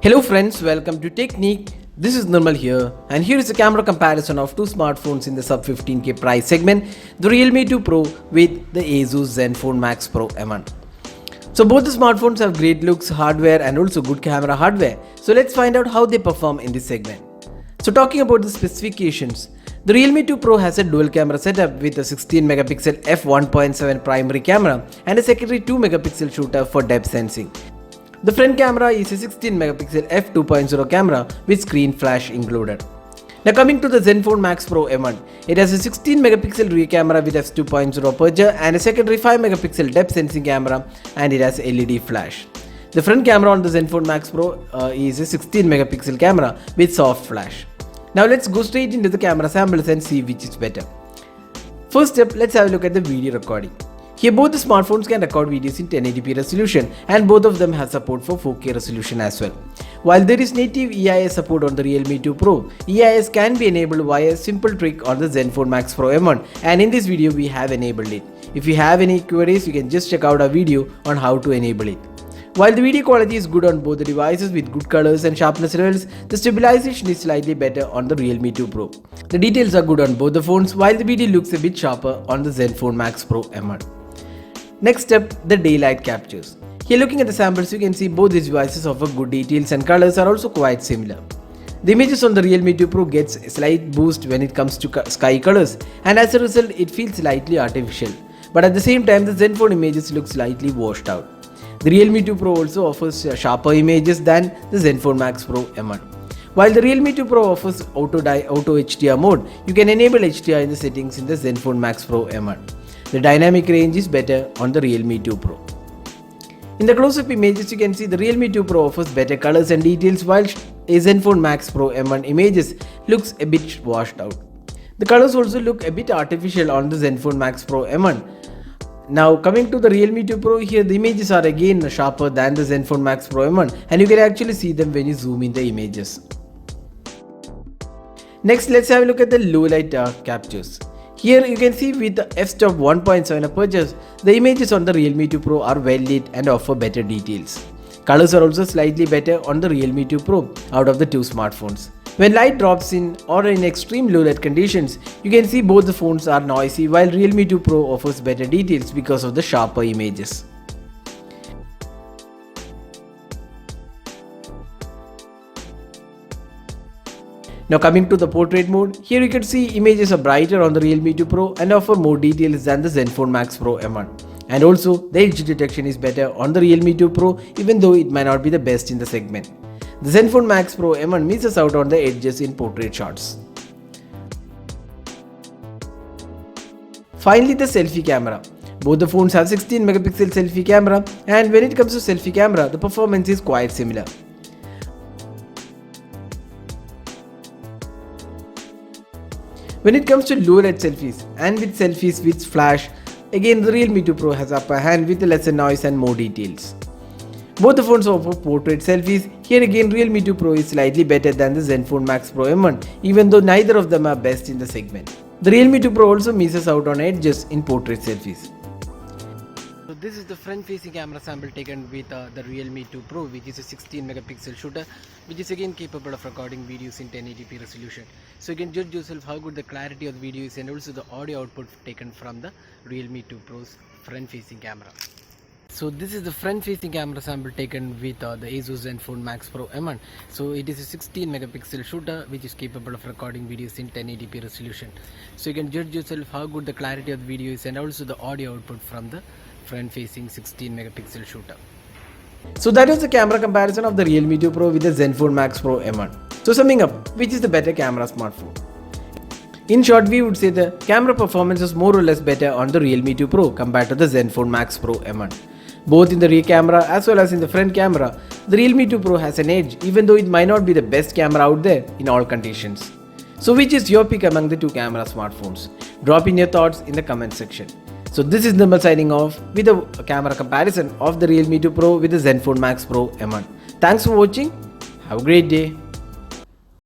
Hello friends, welcome to Technique. This is Nirmal here, and here is a camera comparison of two smartphones in the sub 15k price segment, the Realme 2 Pro with the ASUS Zenfone Max Pro M1. So both the smartphones have great looks, hardware and also good camera hardware. So let's find out how they perform in this segment. So talking about the specifications, the Realme 2 Pro has a dual camera setup with a 16 megapixel f1.7 primary camera and a secondary 2 megapixel shooter for depth sensing. The front camera is a 16 megapixel f2.0 camera with screen flash included. Now coming to the Zenfone Max Pro M1, it has a 16 megapixel rear camera with f2.0 aperture and a secondary 5 megapixel depth sensing camera, and it has LED flash. The front camera on the Zenfone Max Pro is a 16 megapixel camera with soft flash. Now let's go straight into the camera samples and see which is better. First step, let's have a look at the video recording. Here both the smartphones can record videos in 1080p resolution, and both of them have support for 4K resolution as well. While there is native EIS support on the Realme 2 Pro, EIS can be enabled via a simple trick on the Zenfone Max Pro M1, and in this video we have enabled it. If you have any queries, you can just check out our video on how to enable it. While the video quality is good on both the devices with good colors and sharpness levels, the stabilization is slightly better on the Realme 2 Pro. The details are good on both the phones, while the video looks a bit sharper on the Zenfone Max Pro M1. Next step, the daylight captures. Here looking at the samples, you can see both these devices offer good details and colors are also quite similar. The images on the Realme 2 Pro gets a slight boost when it comes to sky colors, and as a result it feels slightly artificial. But at the same time, the Zenfone images look slightly washed out. The Realme 2 Pro also offers sharper images than the Zenfone Max Pro M1. While the Realme 2 Pro offers auto HDR mode, you can enable HDR in the settings in the Zenfone Max Pro M1. The dynamic range is better on the Realme 2 Pro. In the close-up images, you can see the Realme 2 Pro offers better colors and details, while a Zenfone Max Pro M1 images looks a bit washed out. The colors also look a bit artificial on the Zenfone Max Pro M1. Now coming to the Realme 2 Pro, here the images are again sharper than the Zenfone Max Pro M1, and you can actually see them when you zoom in the images. Next, let's have a look at the low light captures. Here you can see with the f-stop 1.7 apertures, the images on the Realme 2 Pro are well lit and offer better details. Colors are also slightly better on the Realme 2 Pro out of the two smartphones. When light drops in or in extreme low light conditions, you can see both the phones are noisy, while Realme 2 Pro offers better details because of the sharper images. Now coming to the portrait mode, here you can see images are brighter on the Realme 2 Pro and offer more details than the Zenfone Max Pro M1. And also the edge detection is better on the Realme 2 Pro, even though it might not be the best in the segment. The Zenfone Max Pro M1 misses out on the edges in portrait shots. Finally, the selfie camera. Both the phones have 16 megapixel selfie camera, and when it comes to selfie camera, the performance is quite similar. When it comes to low light selfies and with selfies with flash, again the Realme 2 Pro has upper hand with lesser noise and more details. Both the phones offer portrait selfies. Here again Realme 2 Pro is slightly better than the Zenfone Max Pro M1, even though neither of them are best in the segment. The Realme 2 Pro also misses out on edges in portrait selfies. So this is the front facing camera sample taken with the Realme 2 Pro, which is a 16 megapixel shooter, which is again capable of recording videos in 1080p resolution. So you can judge yourself how good the clarity of the video is and also the audio output taken from the Realme 2 Pro's front facing camera. So this is the front facing camera sample taken with the ASUS Zenfone Max Pro M1. So it is a 16 megapixel shooter which is capable of recording videos in 1080p resolution. So you can judge yourself how good the clarity of the video is and also the audio output from the front facing 16 megapixel shooter. So that is the camera comparison of the Realme 2 Pro with the Zenfone Max Pro M1. So summing up, which is the better camera smartphone? In short, we would say the camera performance is more or less better on the Realme 2 Pro compared to the Zenfone Max Pro M1. Both in the rear camera as well as in the front camera, the Realme 2 Pro has an edge, even though it might not be the best camera out there in all conditions. So which is your pick among the two camera smartphones? Drop in your thoughts in the comment section. So this is Nirmal signing off with a camera comparison of the Realme 2 Pro with the Zenfone Max Pro M1. Thanks for watching. Have a great day.